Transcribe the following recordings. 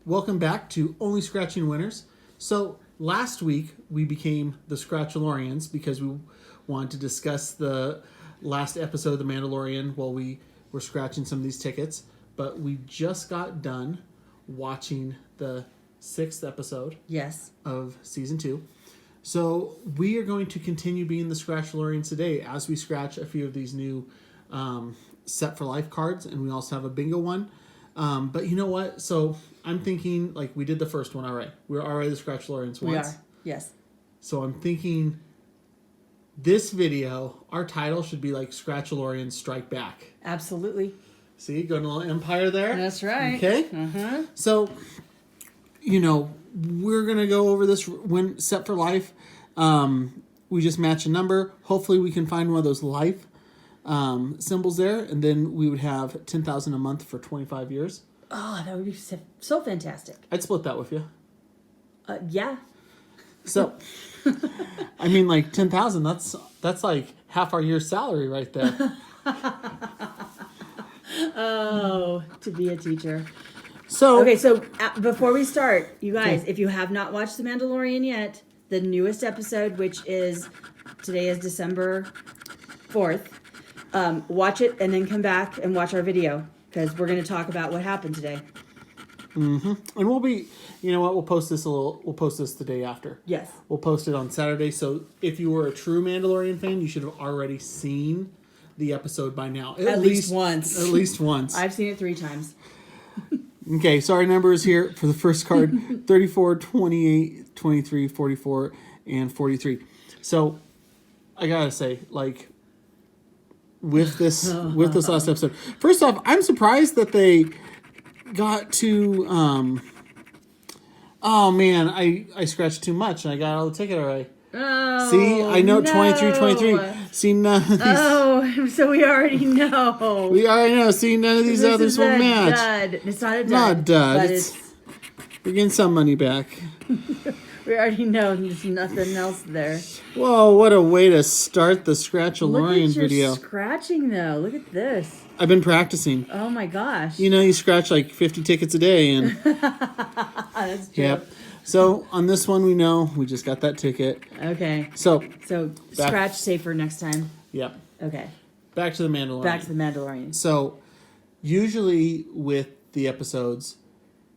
Welcome back to Only Scratching Winners. So last week we became the Scratchalorians because we wanted to discuss the last episode of The Mandalorian while we were scratching some of these tickets. But we just got done watching the 6th episode of Season 2. So we are going to continue being the Scratchalorians today as we scratch a few of these new Set for Life cards. And we also have a bingo one. But you know what? So I'm thinking, like, we did the first one already. We're already the Scratchalorians once. We are, yes. So I'm thinking this video, our title should be like Scratchalorians Strike Back. Absolutely. See, going a little empire there. That's right. Okay. Uh-huh. So, you know, we're going to go over this when Set for Life. We just match a number. Hopefully we can find one of those life symbols there, and then we would have $10,000 a month for 25 years. Oh, that would be so fantastic. I'd split that with you. Yeah. So, I mean, like 10,000. That's like half our year's salary right there. Oh, to be a teacher. So okay, so before we start, you guys, if you have not watched The Mandalorian yet, the newest episode, which is today is December 4th. Watch it and then come back and watch our video because we're going to talk about what happened today. Mm-hmm. And we'll be, you know what? We'll post this the day after. Yes. We'll post it on Saturday. So if you were a true Mandalorian fan, you should have already seen the episode by now. At least once. At least once. I've seen it 3 times. Okay, so our numbers here for the first card, 34, 28, 23, 44, and 43. So I gotta say, like, with this last episode, first off, I'm surprised that they got to oh man, I scratched too much and I got all the ticket already. Oh, see, I know no. 23. See, none of these. Oh, so we already know. We already know. See, none of these This others is will a match. dud. It's not a dud. Not a dud. But We're getting some money back. we already know there's nothing else there. Whoa, what a way to start the Scratchalorian Look at video. your scratching, though. Look at this. I've been practicing. Oh, my gosh. You know, you scratch like 50 tickets a day. And That's true. yep. So on this one, we know we just got that ticket. Okay. So scratch safer next time. Yep. Okay. Back to the Mandalorian. Back to the Mandalorian. So usually with the episodes,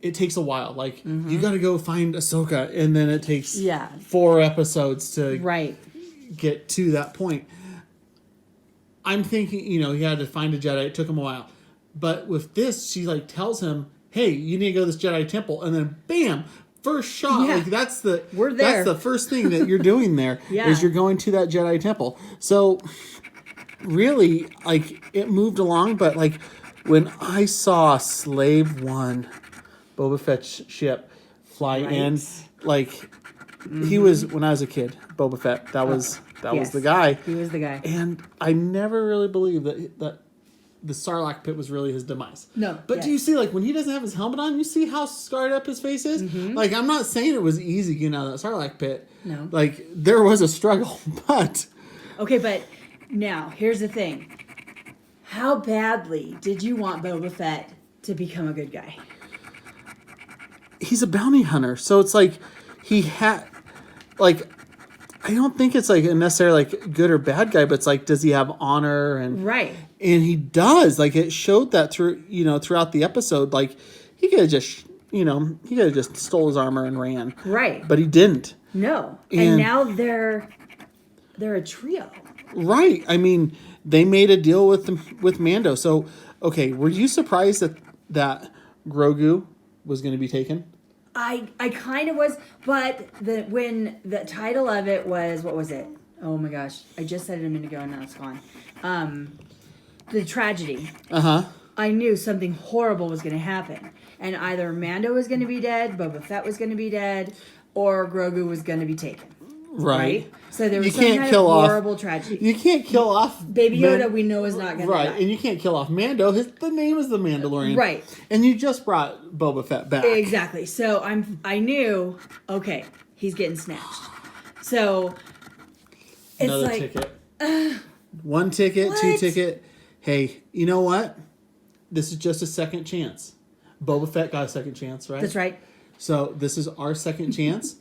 it takes a while. Like, you got to go find Ahsoka, and then it takes 4 episodes to get to that point. I'm thinking, you know, he had to find a Jedi. It took him a while. But with this, she, like, tells him, hey, you need to go to this Jedi temple. And then, bam, first shot. Yeah. Like, that's the first thing that you're doing there is you're going to that Jedi temple. So, really, like, it moved along. But, like, when I saw Slave One, Boba Fett's ship, fly in, like, he was, when I was a kid, Boba Fett, that was the guy. He was the guy. And I never really believed that the Sarlacc pit was really his demise. No. But do you see, like, when he doesn't have his helmet on, you see how scarred up his face is? Mm-hmm. Like, I'm not saying it was easy getting out of that Sarlacc pit. No. Like, there was a struggle, but... Okay, but now, here's the thing. How badly did you want Boba Fett to become a good guy? He's a bounty hunter, so it's like he had, like, I don't think it's like a necessarily like good or bad guy, but it's like, does he have honor? And and he does. Like, it showed that throughout the episode. Like, he could have just stole his armor and ran, but he didn't. No, and now they're a trio, right? I mean, they made a deal with Mando. So, okay, were you surprised that Grogu was going to be taken? I kind of was, but when the title of it was, what was it? Oh my gosh, I just said it a minute ago and now it's gone. The tragedy. I knew something horrible was going to happen, and either Mando was going to be dead, Boba Fett was going to be dead, or Grogu was going to be taken. Right? So there was some kind of horrible tragedy. You can't kill off Baby Yoda. We know is not going to die. And you can't kill off Mando. The name is the Mandalorian. Right. And you just brought Boba Fett back. Exactly. So I knew. Okay, he's getting snatched. So it's another like ticket. 1 ticket, 2 ticket. Hey, you know what? This is just a second chance. Boba Fett got a second chance, right? That's right. So this is our second chance.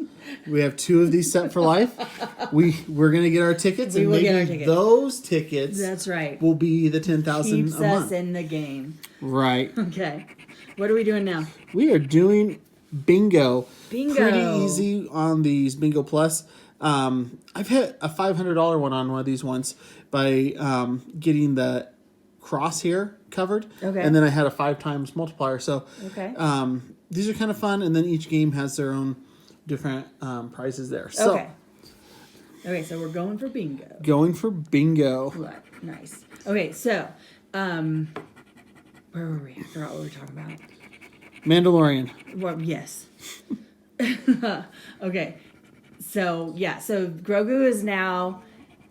We have 2 of these set for life. We're gonna get our tickets, We and will get our maybe tickets. Those tickets That's right. will be the 10,000 Keeps a month. us in the game. Right. Okay. What are we doing now? We are doing bingo. Bingo. Pretty easy on these Bingo Plus. I've hit a $500 one on one of these once by getting the crosshair covered. Okay. And then I had a 5 times multiplier. So Okay. these are kind of fun. And then each game has their own different prizes there. So Okay. Okay, so we're going for bingo. going for bingo. Right. Nice. Okay, so where were we? I forgot what we were talking about. Mandalorian. Well, yes. Okay. So Grogu is now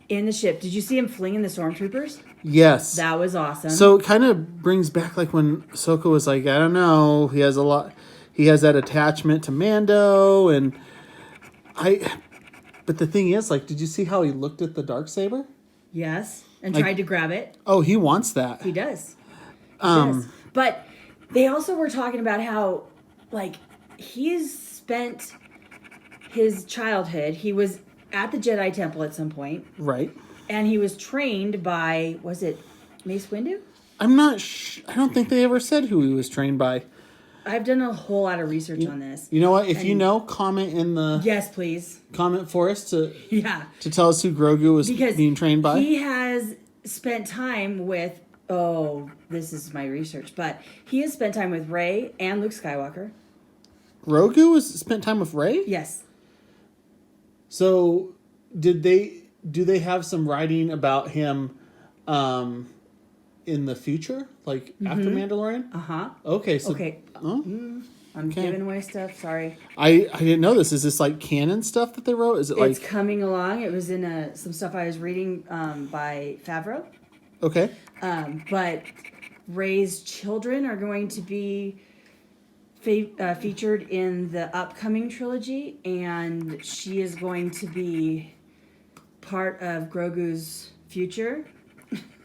in the ship. Did you see him flinging the stormtroopers? Yes. That was awesome. So it kind of brings back like when Ahsoka was like, I don't know, he has that attachment to Mando, but the thing is, like, did you see how he looked at the Darksaber? Yes, and Like- tried to grab it. Oh, he wants that. He does. Yes. But they also were talking about how, like, he's spent his childhood. He was at the Jedi Temple at some point, Right. and he was trained by, was it Mace Windu? I'm not I don't think they ever said who he was trained by. I've done a whole lot of research on this. You know what? If you know, comment in the Yes, please. comment for us to Yeah. tell us who Grogu was Because being trained by. he has spent time with, this is my research, but he has spent time with Rey and Luke Skywalker. Grogu was spent time with Rey? Yes. So do they have some writing about him in the future? Like after Mandalorian? Uh-huh. Okay, so Okay. oh, I'm Okay. giving away stuff. Sorry. I didn't know this. Is this like canon stuff that they wrote? Is it It's like coming along. It was in some stuff I was reading by Favreau. okay? But Rey's children are going to be featured in the upcoming trilogy, and she is going to be part of Grogu's future.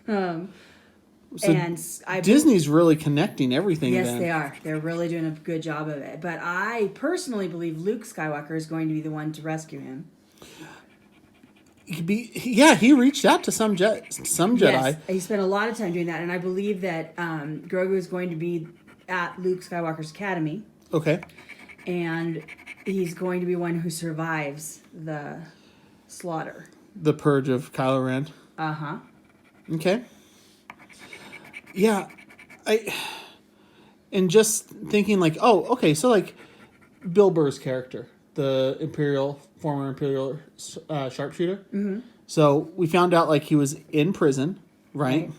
So And I Disney's really connecting everything. Yes, then. they are. They're really doing a good job of it. But I personally believe Luke Skywalker is going to be the one to rescue him. He reached out to some Jedi. Yes, he spent a lot of time doing that, and I believe that Grogu is going to be at Luke Skywalker's academy, Okay. and he's going to be one who survives the slaughter. The purge of Kylo Ren. Uh-huh. Okay. Yeah, and just thinking like, oh, okay, so like Bill Burr's character, the former Imperial sharpshooter. Mm-hmm. So we found out like he was in prison, right?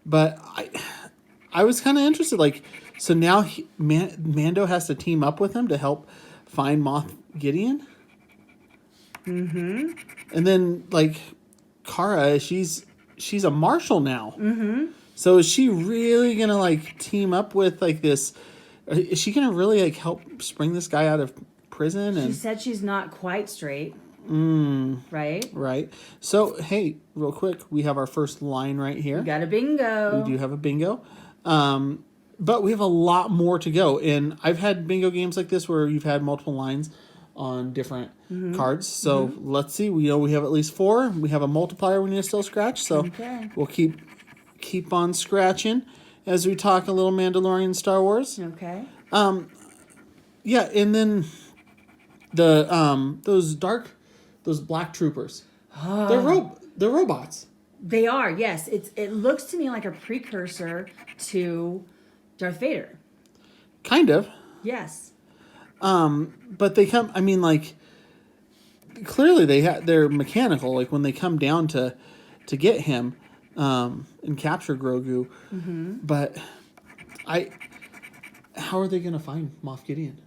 But I was kind of interested, like, so now Mando has to team up with him to help find Moff Gideon. Mm-hmm. And then like Cara, she's a marshal now. Mm-hmm. So is she really gonna like team up with like this? Is she gonna really like help spring this guy out of prison? She And said she's not quite straight. Right? right. So hey, real quick, we have our first line right here. We got a bingo. We do have a bingo, but we have a lot more to go. And I've had bingo games like this where you've had multiple lines on different cards. So let's see. We know we have at least 4. We have a multiplier we need to still scratch. So Okay. we'll keep on scratching as we talk a little Mandalorian Star Wars. Okay. Yeah, and then the those black troopers. They're robots. They are, yes. It looks to me like a precursor to Darth Vader. Kind of. Yes. But they come, I mean, like, clearly they're mechanical. Like when they come down to get him and capture Grogu. Mm-hmm. But how are they going to find Moff Gideon?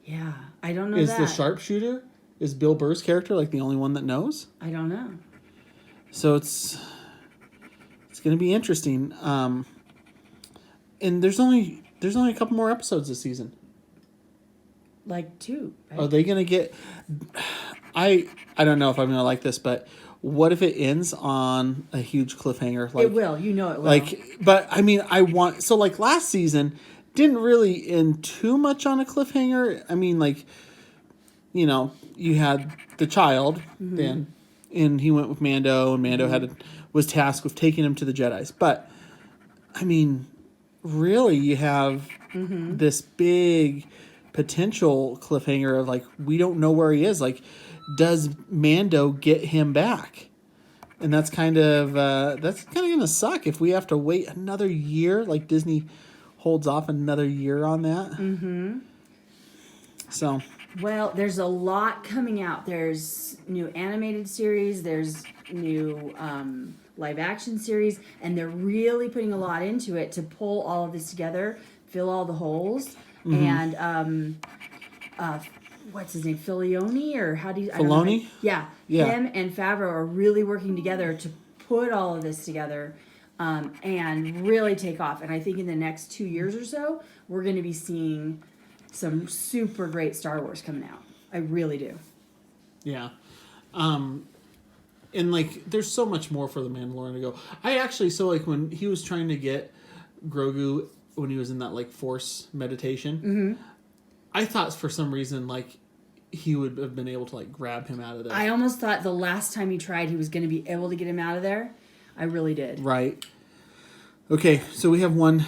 Yeah, I don't know Is that. the sharpshooter, is Bill Burr's character like the only one that knows? I don't know. So it's going to be interesting. And there's only a couple more episodes this season. Like 2, right? Are they going to get... I don't know if I'm going to like this, but what if it ends on a huge cliffhanger? Like, it will. You know it will. Like, but I mean, like last season didn't really end too much on a cliffhanger. I mean, like, you know, you had the child then, and he went with Mando, and Mando was tasked with taking him to the Jedis. But I mean, really, you have this big potential cliffhanger of like, we don't know where he is. Like, does Mando get him back? And that's kind of gonna suck if we have to wait another year. Like, Disney holds off another year on that. Mm-hmm. So, well, there's a lot coming out. There's new animated series. There's new live action series, and they're really putting a lot into it to pull all of this together, fill all the holes, and what's his name, Filoni, or how do you? Filoni? Yeah, him and Favreau are really working together to put all of this together, and really take off. And I think in the next 2 years or so, we're going to be seeing some super great Star Wars coming out. I really do. Yeah. And like, there's so much more for the Mandalorian to go. I actually, so like when he was trying to get Grogu, when he was in that like Force meditation, I thought for some reason like he would have been able to like grab him out of there. I almost thought the last time he tried, he was going to be able to get him out of there. I really did. Right. Okay, so we have one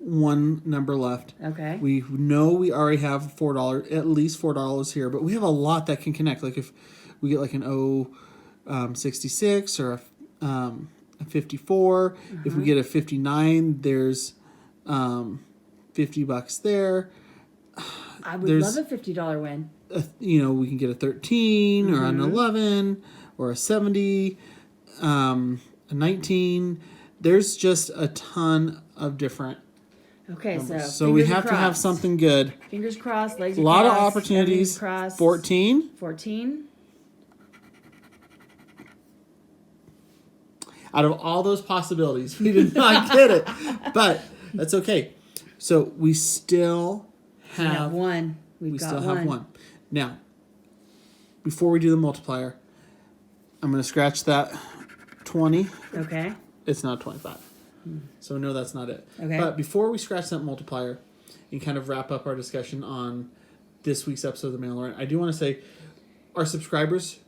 number left. Okay. We know we already have $4, at least $4 here, but we have a lot that can connect. Like if we get like an 66 or a 54, if we get a 59, there's $50 there. I would love a $50 win. You know, we can get a 13 or an 11 or a 70, a 19. There's just a ton of different. Okay, so we have to have something good. Fingers crossed, legs a crossed. lot of opportunities. 14. 14. Out of all those possibilities, we did not get it. But that's okay. So we still have one. We still have one. Now, before we do the multiplier, I'm going to scratch that 20. Okay. It's not 25. So no, that's not it. Okay. But before we scratch that multiplier and kind of wrap up our discussion on this week's episode of The Mandalorian, I do want to say our subscribers,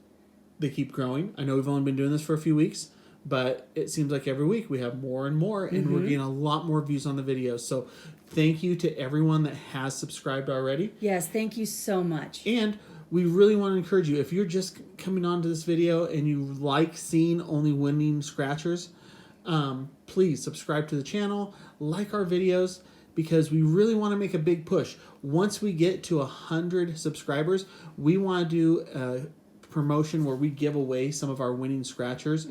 they keep growing. I know we've only been doing this for a few weeks, but it seems like every week we have more and more, and we're getting a lot more views on the videos. So thank you to everyone that has subscribed already. Yes, thank you so much. And we really want to encourage you, if you're just coming onto this video and you like seeing only winning scratchers, please subscribe to the channel, like our videos, because we really want to make a big push. Once we get to 100 subscribers, we want to do a promotion where we give away some of our winning scratchers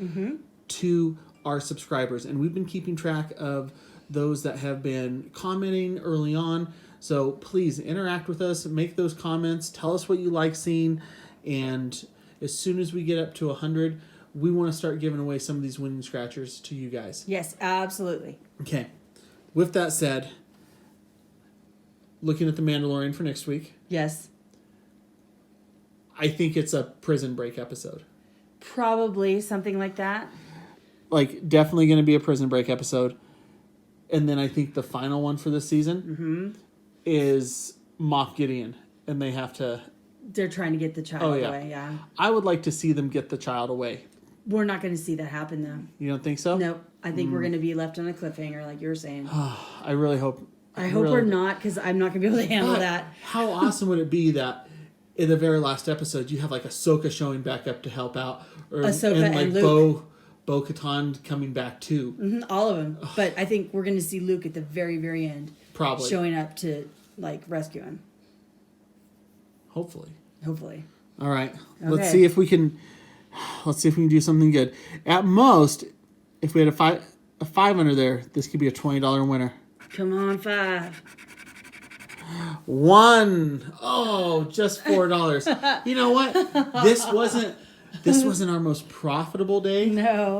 to our subscribers. And we've been keeping track of those that have been commenting early on. So please interact with us, make those comments, tell us what you like seeing, and as soon as we get up to 100, we want to start giving away some of these winning scratchers to you guys. Yes, absolutely. Okay. With that said, looking at The Mandalorian for next week. Yes. I think it's a prison break episode. Probably something like that. Like, definitely going to be a prison break episode. And then I think the final one for this season is Moff Gideon. And they have to... They're trying to get the child away, yeah. I would like to see them get the child away. We're not going to see that happen, though. You don't think so? Nope. I think we're going to be left on a cliffhanger, like you were saying. I really hope... I hope we're not, because I'm not going to be able to handle that. How awesome would it be that in the very last episode, you have like Ahsoka showing back up to help out, or Ahsoka and like Luke. Bo-Katan coming back too. All of them. But I think we're going to see Luke at the very, very end. Probably. Showing up to, like, rescue him. Hopefully. All right. Okay. Let's see if we can do something good. At most, if we had a 5 under there, this could be a $20 winner. Come on, 5. 1. Oh, just $4. You know what? This wasn't our most profitable day. No.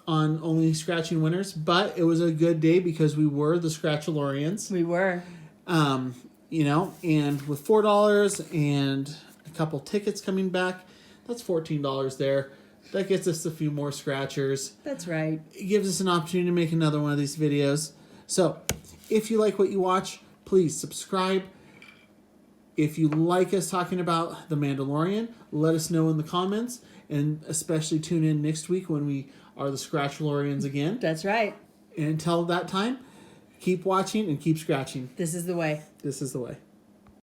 On only scratching winners, but it was a good day because we were the Scratchalorians. We were. You know, and with $4 and a couple tickets coming back, That's $14 there. That gets us a few more scratchers. That's right. It gives us an opportunity to make another one of these videos. So, if you like what you watch, please subscribe. If you like us talking about The Mandalorian, let us know in the comments. And especially tune in next week when we are the Scratchlorians again. That's right. And until that time, keep watching and keep scratching. This is the way. This is the way.